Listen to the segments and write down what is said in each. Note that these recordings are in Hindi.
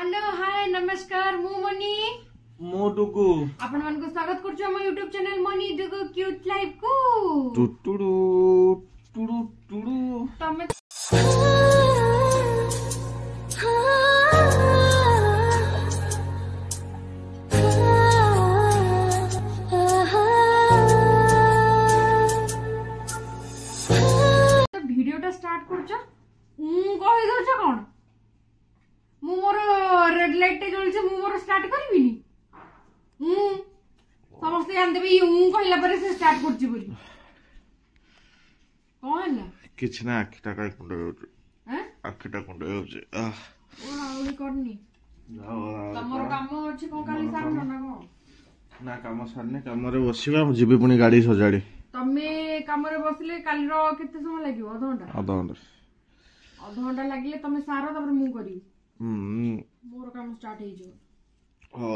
हेलो हाय नमस्कार मु मनी मो डुगु आपण मन को स्वागत करछु हम YouTube channel money Dugu cute life को टुटुडु टुडु टुडु तमे तो वीडियोटा स्टार्ट करछ कहि दछ कोन मु मोर रेड लाइट टे जळछ मु मोर स्टार्ट करबिनी समस्त जान देबे कहला परे से स्टार्ट करछि बोली कोन किछ ना आखिटा काय कुंड होछ हैं आखिटा कुंड होछ ओ आउली करनी तमरो काम अछि को काली सार ना को ना काम सारने काम रे बसिबा मु जिबे पुनी गाड़ी सजाडी तमे काम रे बसले काली रो केते समय लागियो आधा घंटा लागले तमे सारो तपर मु करी मोर काम स्टार्ट हे जो हो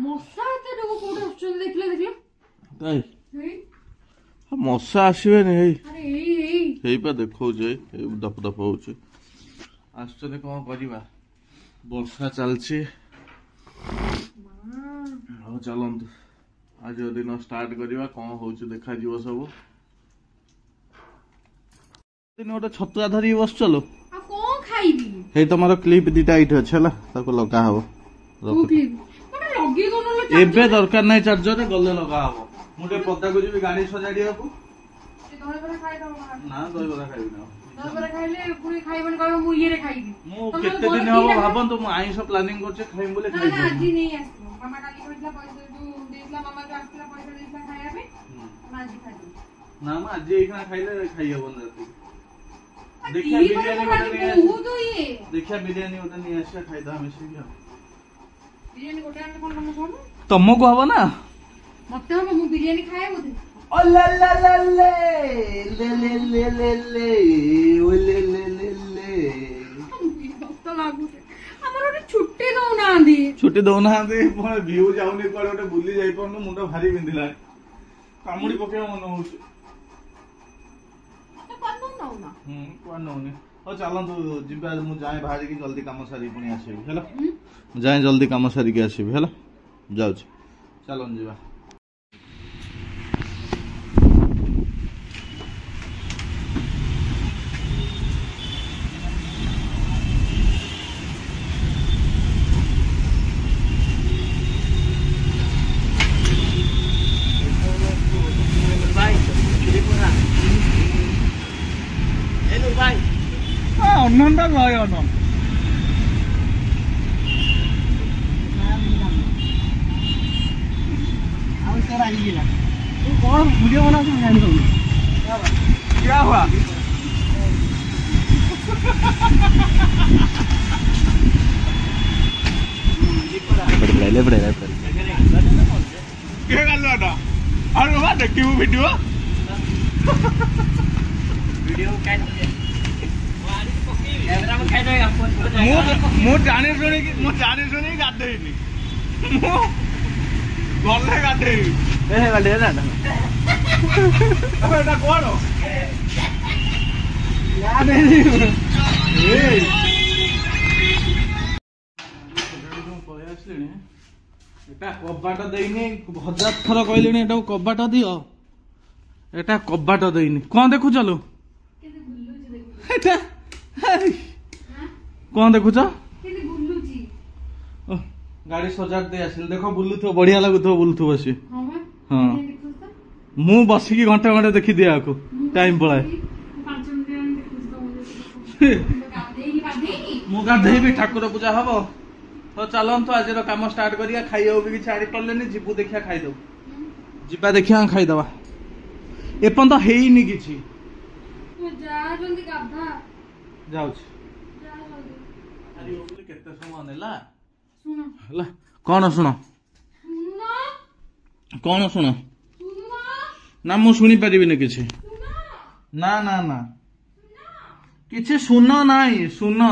मसा ते डो कोड ऑप्शन देखले काई मसा आसीबे नै अरे हेई पा देखौ जे दप दप होछ आछने कोन करिबा वर्षा चलछि हो चलंतु आज दिन स्टार्ट करिबा कोन होछ देखा जीव सब दिन ओटा छतुआ धरी बस चलो आ कोन खाइबी हे तमारो क्लिप दिटा आइट अछि हला ताको लगा हबो क्लिप कोन लगी कोन लो एबे दरकार नै चार्जर गले लगा हबो मुटे पत्ता को जेबी गाड़ी सजाडियाको ए दही बरा खाइ दबो ना दही बरा खाइबी ना दही बरा खाइले पुरी खाइबन कहबो मु ये रे खाइबी मु केते दिन हबो भाबन तो मु आइस प्लानिंग करछे खाइम बोले खाइ ना आज नै आसो मामा काली कइला पैसा जो देला मामा जो आसला पैसा देला खाइया पे ना आज खाइ ना मा आज एकना खाइले खाइ हबन राती देखिया बिरयानी ओटा नहीं आछा खाइदा हम से क्या बिरयानी गोटे आने कोन हम सब तुमको हबो ना मते हम मु बिरयानी खाए बोते ओ ला ला ला ले ओ ले तो लागु हमर ओटे छुट्टी दउ ना दे पण व्यू जाउनी कोले ओटे बुली जाई पन मुंडा भारी बिंदिला कामुडी पके मन होछ कोन नउनी ओ चलंतु जिबा मु जाय भाजी की जल्दी काम सारी पुनी आसीबी हेलो जाय जल्दी काम सारी के आसीबी हेलो जाउ चलन जिबा অনন্তা লয় অনন্ত आओ तेरा आई गया तू कौन वीडियो बना के जान दो क्या हुआ ले पड़ेगा क्या कर लो ना और वो देखी वो वीडियो मु जाने सुनी गाधेनी गले गाधेनी गले ना एटा कोन याद है एटा कबाट देइनी हजार थर कहलिनी एटा कबाट दियो एटा कबाट देइनी कोन देखु चलो केते बुल्लू छी एटा कौन देखुच गाड़ी सजाड़ दे आसिल देखो बुलुथो बढ़िया लगुथो बुलुथो बसी हां मु बसी की घंटा घंटा देखि दिया को टाइम पळाए मु गाधेई भी ठाकुर पूजा हबो तो चलन तो आज रो काम स्टार्ट करिया खाइयो भी छाड़ी पड़लेनी जिबु देखिया खाइ दो जिबा देखिया खाइ दबा एपन तो हेई नि किछि जा जल्दी गाधा जाउछ अरे ओले केते समय नेला सुनो हला कोन सुनो कोन सुनो ना मु सुनी परिबि ने किछि ना ना ना किछि सुनो नाही सुनो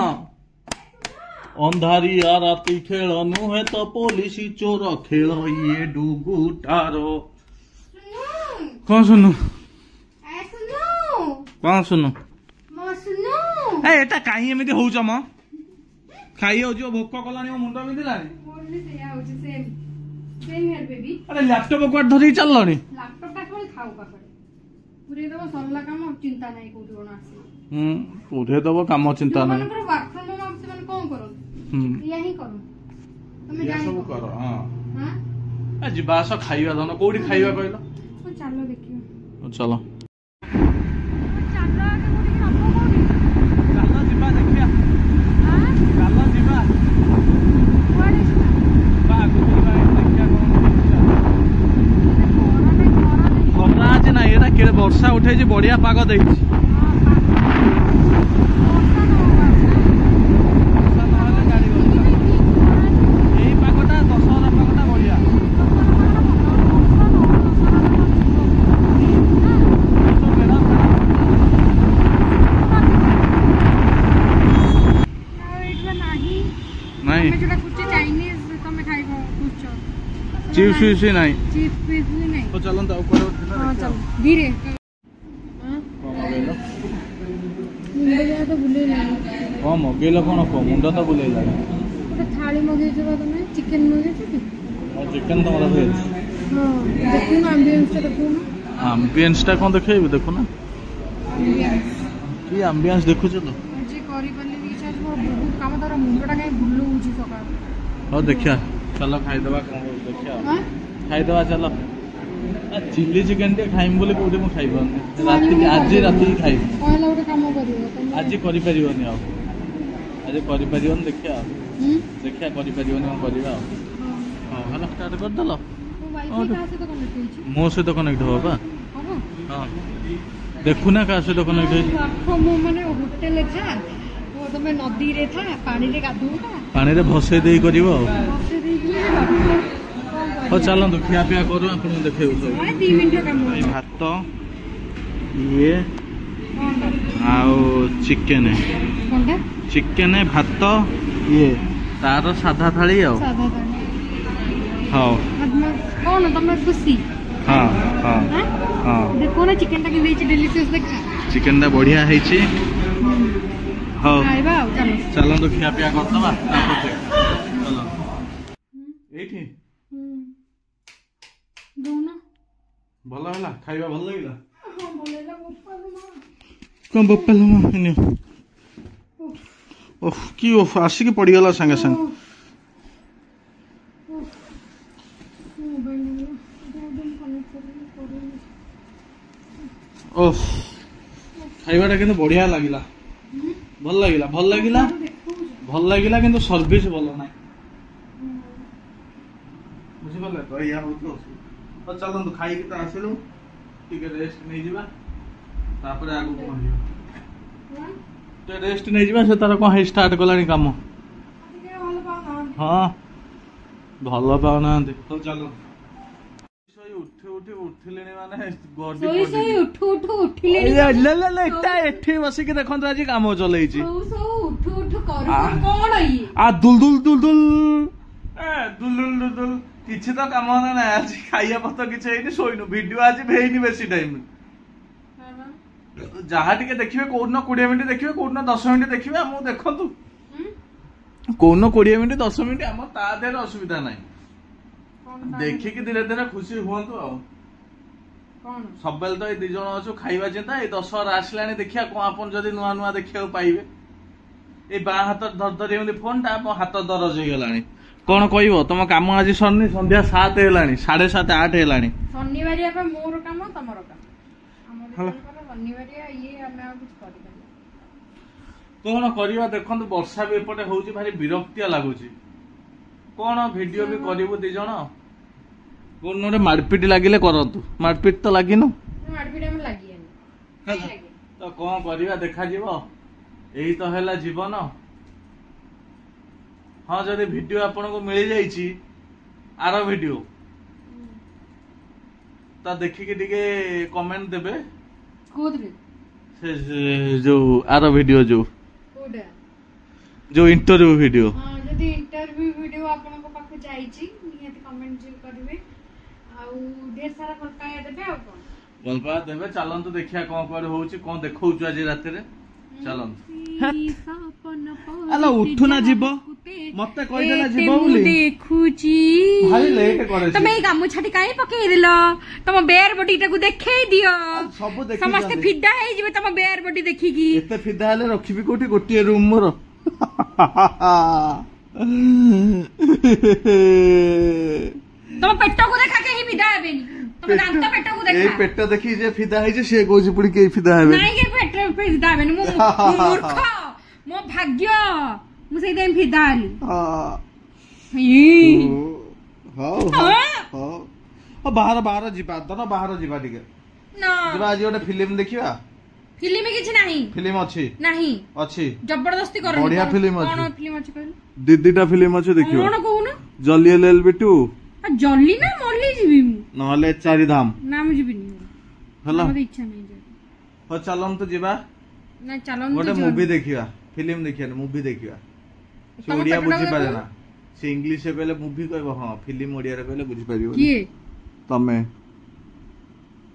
अंधारिया राती खेल नुहे तो पुलिस चोर खेल ये डुगुटारो कौन सुनो कौन सुनो ए एटा काहे एमिति होउछ म ଖାଇ ହଉଛି ଭୋକ କଲାଣି ମୋ ମୁଣ୍ଡ ବିନ୍ଧିଲାଣି। ମୋର ବି ସେଇଆ ହଉଛି ସେମ୍ ହିୟର ବେବି। ଆରେ ଲ୍ୟାପଟପ୍ କୁଆଡେ ଧରିକି ଚାଲିଲଣି? ଲ୍ୟାପଟପ୍ ଟା ଖାଲି ଥାଉ ପାଖରେ ପୁରେଇ ଦବ ସରିଲା କାମ ଚିନ୍ତା ନାହିଁ କୋଉଠି କଣ ଆସିବ। ପୁରେଇ ଦବ କାମ ଚିନ୍ତା ନାହିଁ। ଯୋଉମାନଙ୍କର ୱାର୍କ ଫ୍ରମ ହୋମ ଅଛି ସେମାନେ କଣ କରନ୍ତି ଏଇଆ ହିଁ କରନ୍ତି ତମେ ଜାଣି ସବୁ କର। ହଁ ହାଁ ଯିବା ଆସ ଖାଇବା ଧନ କୋଉଠି ଖାଇବା କହିଲ? ଚାଲ ଦେଖିବା ଚାଲ ଚାଲ ଆଗେ କୋଉଠିକି ନବ କୋଉଠି? ଚାଲ ଯିବା ଦେଖିବା। ଚାଲ ଯିବା କୁଆଡେ ଯିବା? ଆଗକୁ ଯିବା ଦେଖିବା କଣ ଖରା ଆଜି ନାହିଁ ଏଟା କେଡ଼େ ବର୍ଷା ଉଠେଇଛି ବଢିଆ ପାଗ ଦେଇଛି। ଏଇ ପାଗଟା ଦଶହରା ପାଗଟା ବଢିଆ। ନାଇଁ ଚିପ୍ସ ଫିପ୍ସ ନାହିଁ। ତ ଚାଲନ୍ତୁ ଆଉ କୁଆଡେ ଧୀରେ କଣ ମଗେଇଲ କଣ କୁହ ମୁଣ୍ଡ ତ ବୁଲେଇଲାଣି। ଗୋଟେ ଥାଳି ମଗେଇଛ ବା ତମେ ଚିକେନ ମଗେଇଛ କି? ଚିକେନ ତମର ଭେଜ। ହଁ ଦେଖୁନ ଆମ୍ବିଏନ୍ସ ଟା ଦେଖୁନ। ଆମ୍ବିଏନ୍ସ ଟା କଣ ଦେଖେଇବି ଦେଖୁନ କି ଆମ୍ବିଏନ୍ସ ଦେଖୁଛ ତ। ଆଜି କରିପାରିଲିନି ଇଚ୍ଛା ଅଛି ମୋର ବହୁତ କାମ ତାର ମୁଣ୍ଡଟା କାହିଁ ବୁଲଉଛି ସକାଳୁ। ହଉ ଦେଖିବା ଚାଲ ଖାଇଦବା କଣ ଦେଖିବା ଖାଇଦବା ଚାଲ। ଚିଲି ଚିକେନ ଟିକେ ଖାଇମି ବୋଲି କୋଉଠି ମୁଁ ଖାଇପାରୁନି ରାତିକି ଆଜି ରାତିକି ଖାଇବି। କହିଲା ଗୋଟେ କାମ କରିବ ଆଜି କରିପାରିବନି ଆଉ ଆଜି କରିପାରିବନି ଦେଖିବା ଆଉ ଦେଖିବା କରିପାରିବନି କଣ କରିବା ଆଉ। ହଉ ହେଲା ଷ୍ଟାର୍ଟ କରିଦେଲ। ମୋ ସହିତ କନେକ୍ଟ ହବ ବା। ହଁ ଦେଖୁନା କାହା ସହିତ କନେକ୍ଟ ହେଇଛି। ମାନେ ହୋଟେଲରେ ଥା ତମେ ନଦୀରେ ଥା ପାଣିରେ ଗାଧଉଥା ପାଣିରେ ଭସେଇ ଦେଇ କରିବ ଆଉ। ଭସେଇ ଦେଇକି ହଉ ଚାଲନ୍ତୁ ଖିଆ ପିଆ କରୁ ଆପଣଙ୍କୁ ଦେଖେଇବୁ ସବୁ। 2 ମିନିଟ କାମ ଭାତ ଇଏ ଆଉ ଚିକେନ ଚିକେନ ଭାତ ଇଏ ତାର ସାଧା ଥାଳି ଆଉ। ହଉ କଣ ତମେ ଖୁସି? ହଁ ହଁ ହଁ ଦେଖो ନା ଚିକେନ ଟା କେମିତି ହେଇଛି ଡେଲିସିୟସ୍ ଦେଖା। ଚିକେନ ଟା ବଢିଆ ହେଇଛି। ହଉ ଖାଇବା ଆଉ ଚାଲନ୍ତୁ ଖିଆ ପିଆ କରିଦବା ଚାଲ ଏଇଠି ଭଲ ହେଲା ଖାଇବା ଭଲ ଲାଗିଲା। କଣ ବୋପାଲ ଓହ କି ଓହ ଆସିକି ପଡିଗଲା ସାଙ୍ଗେ ସାଙ୍ଗେ। ଓହ ଖାଇବାଟା କିନ୍ତୁ ବଢିଆ ଲାଗିଲା ଭଲ ଲାଗିଲା ଭଲ ଲାଗିଲା ଭଲ ଲାଗିଲା କିନ୍ତୁ ସର୍ଭିସ ଭଲ ନାହିଁ ବୁଝିପାରିଲେ ତ ଏଇଆ ହଉଛି ଅସୁବିଧା। ଚାଲନ୍ତୁ ଖାଇକି ତ ଆସିଲୁ ଟିକେ ରେଷ୍ଟ ନେଇଯିବା ତାପରେ ଆଗକୁ ବଢିବା। ଟିକେ ରେଷ୍ଟ ନେଇଯିବା ସେ ତାର କଣ ହେଇ ଷ୍ଟାର୍ଟ କଲାଣି କାମ। ହଁ ଭଲ ପାଉନାହାନ୍ତି। ହଉ ଚାଲ ଉଠିଲେଣି ମାନେ ଏଠି ବସିକି ଦେଖନ୍ତୁ ଆଜି କାମ ଚଲେଇଛି। କିଛି ତ କାମ ନାହିଁ ଆଜି ଖାଇବା ପତ୍ର କିଛି ହେଇନି ଶୋଇନୁ ଭିଡିଓ ଆଜି ହେଇନି ବେଶୀ ଟାଇମ। ଯାହା ଟିକେ ଦେଖିବେ କୋଉଦିନ 20 ମିନିଟ୍ ଦେଖିବେ କୋଉଦିନ 10 ମିନିଟ୍ ଦେଖିବେ ଆମକୁ ଦେଖନ୍ତୁ କୋଉଦିନ 20 ମିନିଟ୍ 10 ମିନିଟ୍ ଆମର ତା ଦେହରେ ଅସୁବିଧା ନାହିଁ। ଦେଖିକି ଧୀରେ ଧୀରେ ଖୁସି ହୁଅନ୍ତୁ ଆଉ। ସବୁବେଳେ ତ ଏଇ 2 ଜଣ ଅଛୁ ଖାଇବା ଚିନ୍ତା ଏଇ ଦଶହରା ଆସିଲାଣି ଦେଖିବା କଣ ଆପଣ ଯଦି ନୂଆ ନୂଆ ଦେଖିବାକୁ ପାଇବେ। ଏଇ ବାଁ ହାତ ଧରି ଏମିତି ଫୋନ ଟା ମୋ ହାତ ଦରଜ ହେଇଗଲାଣି। କଣ କହିବ ତମ କାମ ଆଜି ସରିନି ସନ୍ଧ୍ୟା 7 ହେଲାଣି 7:30 8 ହେଲାଣି। ଶନିବାରିଆ ପା ମୋର କାମ ତମର କାମ ଶନିବାରିଆ ଇଏ ଆମେ ଆଉ କିଛି କରିପାରିବା କଣ କରିବା ଦେଖନ୍ତୁ ବର୍ଷା ବି ଏପଟେ ହଉଛି ଭାରି ବିରକ୍ତିଆ ଲାଗୁଛି। କଣ ଭିଡିଓ ବି କରିବୁ 2 ଜଣ କୋଉଦିନ ଗୋଟେ ମାରପିଟ ଲାଗିଲେ କରନ୍ତୁ ମାରପିଟ ତ ଲାଗିନୁ ତ କଣ କରିବା ଦେଖାଯିବ ଏଇ ତ ହେଲା ଜୀବନ। ହଁ ଯଦି ଭିଡିଓ ଆପଣଙ୍କୁ ମିଳିଯାଇଛି ଆର ଭିଡିଓ ତ ଦେଖିକି ଟିକେ କମେଣ୍ଟ ଦେବେ ସେ ଯୋଉ ଆର ଭିଡିଓ ଯୋଉ ଇଣ୍ଟରଭ୍ୟୁ ଭିଡିଓ ଯଦି ଇଣ୍ଟରଭ୍ୟୁ ଭିଡିଓ ଆପଣଙ୍କ ପାଖକୁ ଯାଇଛି ନିହାତି କମେଣ୍ଟ କରିବେ ଆଉ ଢେର ସାରା ଭଲ ପାଇବା ଦେବେ ଆଉ କଣ ଭଲ ପାଇବା ଦେବେ। ଚାଲନ୍ତୁ ଦେଖିବା କଣ କୁଆଡେ ହଉଛି କଣ ଦେଖଉଛୁ ଆଜି ରାତିରେ चलो आलो उठू ना जीव मते कहि देला जीव बोली देखुची भाई लेट करे तमे ए गामुछाटी काई पकेइ देलो तम बेयर बॉडीटा को देखेइ दियो सब देखि समस्त फिडा हे जिवे तम बेयर बॉडी देखि की एते फिडा हले रखिबी कोठी गोटिए रूम मोर तम पेट को देखा के ही फिडा हेबेनी तम दांत पेट को देखा ए पेट देखि जे फिडा हे जे से कोजी पुडी के फिडा हेबे नाही के पेट फिडा हेबेनी मु मूर्ख मो भाग्य मु सेइ देम फिडा आली हां बाहर बाहर जिबा त ना बाहर जिबा टिके ना जिबा आज ओटा फिल्म देखिबा फिल्म किछ नाही फिल्म अछि नाही अछि जबरदस्ती कर बढ़िया फिल्म अछि कोन फिल्म अछि कहली दीदीटा फिल्म अछि देखियो कोन कहू जल्ली लेल बिटू आ जल्ली ना मल्ली जीबी मु नहले चारि धाम ना मु जीबिनी हेलो हमरा इच्छा नाही जे हो चलम तो जिबा ना चलन गोटे मूवी देखिया फिल्म देखिया मूवी देखिया से ओडिया बुझी पारे ना से इंग्लिश से कहले मूवी कहबो हां फिल्म ओडिया रे कहले बुझी पारियो की तमे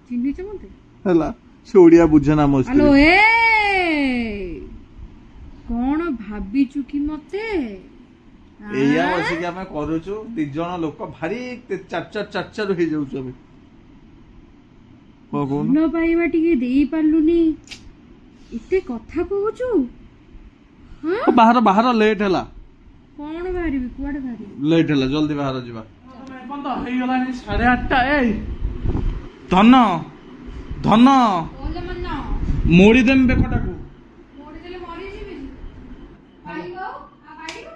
चिन्नी छ मते हला से ओडिया बुझे ना मस्त हेलो ए कोन भाबी चुकी मते एया बसी के हम करूछु दी जण लोक भारी चार हो जाउछु हम को कोन न पाइबा टिके देई पालुनी इते कथा कहूछु हां बाहर बाहर लेट हला कोन बाहरिबी कुआडे बाहरिबी लेट हला जल्दी बाहर जिबा बंद होई गला 8:30 ए धन धन ओले मन्ना मोड़ी देम बेकटा को मोड़ी देले मरि जीबी पाइगो आ पाइगो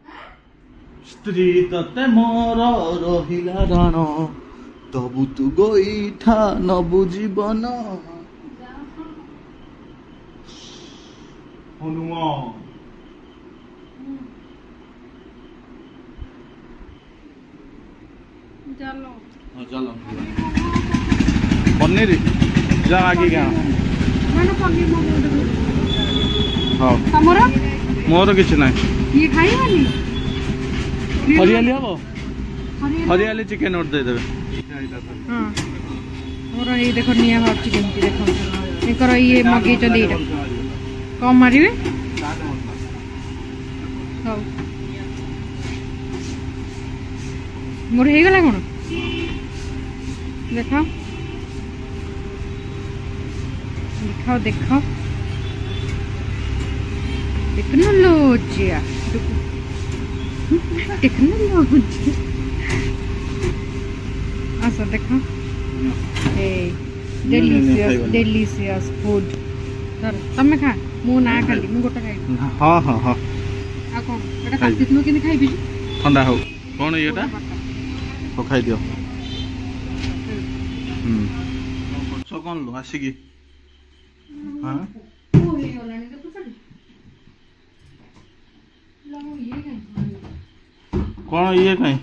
हां स्त्री तते मोर रहिला राण तबु तू गोईठा न बुझीबन हनुमान चलो चलो पनीर जा आगे क्या मानो पनीर मो हां तमरो मोर किछ नै ये खाइबानी हरियाली हबो हरियाली चिकन और दे देबे हां और ये देखो निया भाव चिकन की देखो एकर ये मगे चली रे कम मारिबे हां मोर हे गला कोन देखो दिखाओ देखो टेक्नोलॉजिया टेक्नोलॉजी अच्छा देखो ए डिलीशियस फूड सर तमे खा मु ना खाली मु गोटा खाइ हां हां हां आ कोन एटा काटी तनो केने खाइबी ठंडा हो कोन एटा तो खाइ दियो सो कोन लो आसी की हां ओ हे ओलानी देखु छली ला मु ये खाइ कोन ये खाइ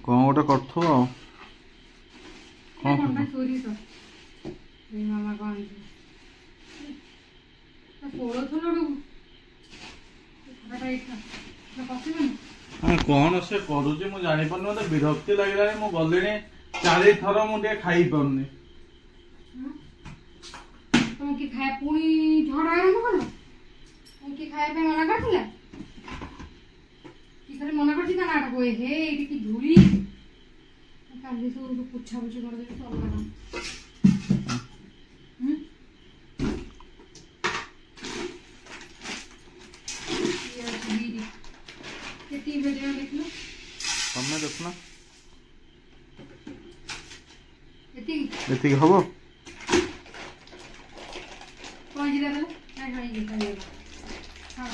कौन गोटे करथो कौन सोरी तो रे मामा कौन तो पोड़ो तो लडू खटा इच्छा ना पसिबन कौन से करूची मु जानि पन मते विरक्ति लागिलानी मु गलेनी 40 थर मु दे खाई पड़नी तुम की खाए पुणी झड़ आरंभ कलो तुम की खाए पे मना करथिला की करे मना करछि ना नाटक होए हे एटी की धूली काली सब पुछा पुछी कर दे सब लगा ये दीदी कितनी वीडियो देख लो तमे देखना कितनी हबो कौन जी देला नहीं खाई जी खाई हां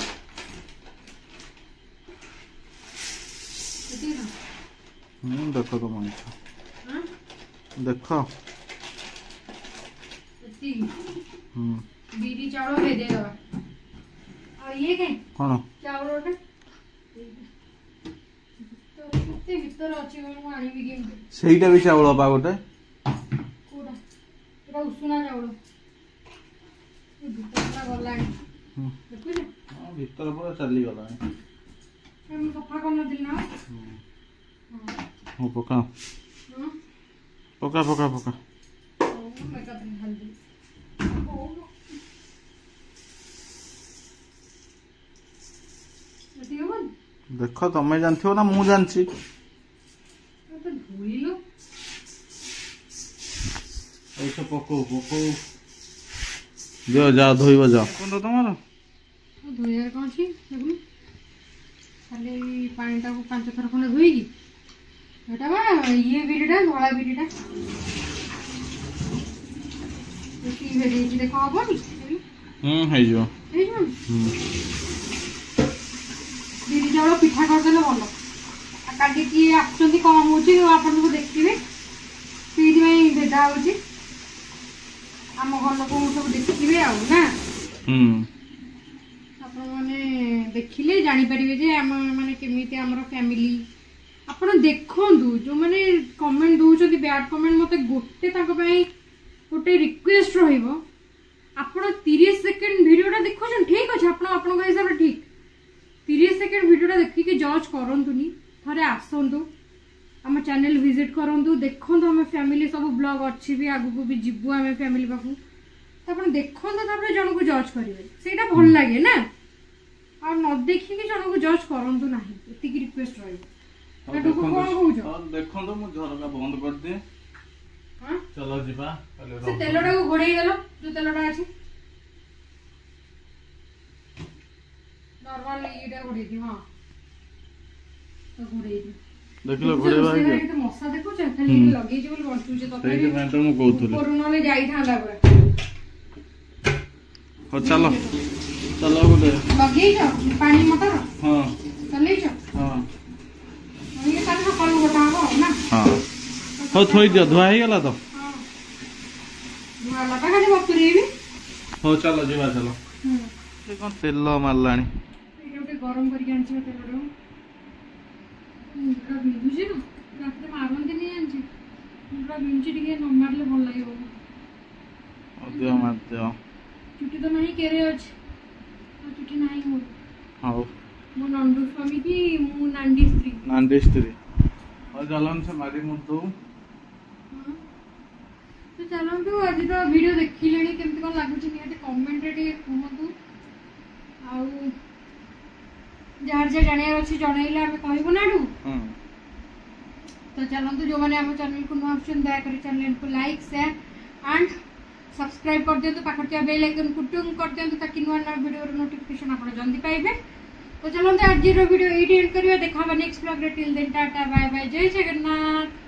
कितनी ना देखो तो मन हां देखो कितनी बीड़ी चावल दे दे दवा और ये के कोन चावल ओटा तो कितने भीतर अछि मैं आनी भी गेम सेईटा भी चावल बा गोटे कोडा एटा उሱना चावल ये भीतर पूरा गलानी देखु ना हां भीतर पूरा चली गला हम सफा करना दिल ना हो पका हां पका पका पका हां देख तमें जानथियो ना मु जानछि ऐसे पको पको जो जा धोइबा जा कोन तमारो धोइया कोन छी देखु खाली पानी टाको 5 थर खने धोइकी एटा बा ये बिरीटा धोळा बिरीटा एटी भेडी जी देखो हबनी हे जो बिरी चाउल पिठा कर देले भलो आ काटी की आछंती कम होची आपन को देखिबे पीडी में भेदा होची हम घर लोक सब देखिबे आ ना आपण माने देखिले जानि परिबे जे हम माने केमिति हमर फैमिली आपण देखंदु जो माने कमेंट दोउछथि बैड कमेंट मते गोटे ताको पई गोटे रिक्वेस्ट रहिबो आपण 30 सेकंड वीडियोटा देखछन ठीक अछि आपण आपण के हिसाब ठीक 30 सेकंड वीडियोटा देखि के जज करंतुनी थरे आसंतु हम चैनल विजिट करंतु देखंतु हम फैमिली सब ब्लॉग अछि भी आगु को भी जिबु हम फैमिली पाखु त आपण देखंतु तापर जण को जज करिवे सेटा भल लागे ना और न देखि के जण को जज करंतु नाही एति की रिक्वेस्ट रही एटु को कोन होउछ देखंतु मु झरका बंद कर दे हां चलो जिबा से तेलडा को घोड़ेई देलो जो तेलडा अछि नॉर्मल इडा घोड़ेई दी हां तो घोड़ेई दी देखलो घोड़े भाई के तो मसा देखो खाली लगे जे बोल बंटू जे तो सेही मैटर मु कहथुले कोरोना ले जाई थांदा पूरा हो चलो चलो बोले लगे जा पानी मोटर हां चले जा हां ये कान को कल गोटा हो ना हां हो थोई दियो धुआ ही गेला तो हां धुआ लगा खाली बतुरी भी हो चलो जीवा चलो ये कोन तेल मारलानी एटा गरम करके आंची तेलडो मुंडा बिंदुजी ना रात मारन नहीं आंची मुंडा बिंची टिके न मारले भल लागिबो दियो मार दियो चुटी तो नहीं केरे अछि चुटी नहीं हो हां मो नंदू स्वामी की मु नांडी स्त्री और चलन से मारी मुद्दो तो चलन तो आज तो वीडियो देखिलेनी केमति कोन लागुची निहाते कमेंट रे कहतु आउ जार जे जानियार अछि जणाइले हम कहबो नाडू तो चलन तो जो माने हम चैनल को नुआ ऑप्शन दया करी चैनल को लाइक शेयर एंड सब्सक्राइब कर दियो तो पाखटिया बेल आइकन को टुंग कर दियो ताकि नुआ नुआ वीडियो रो नोटिफिकेशन आपण जल्दी पाइबे तो चलो आज वीडियो एडी एंड करियो देखा नेक्स्ट ब्लॉग रे till then tata bye bye जय जगन्नाथ।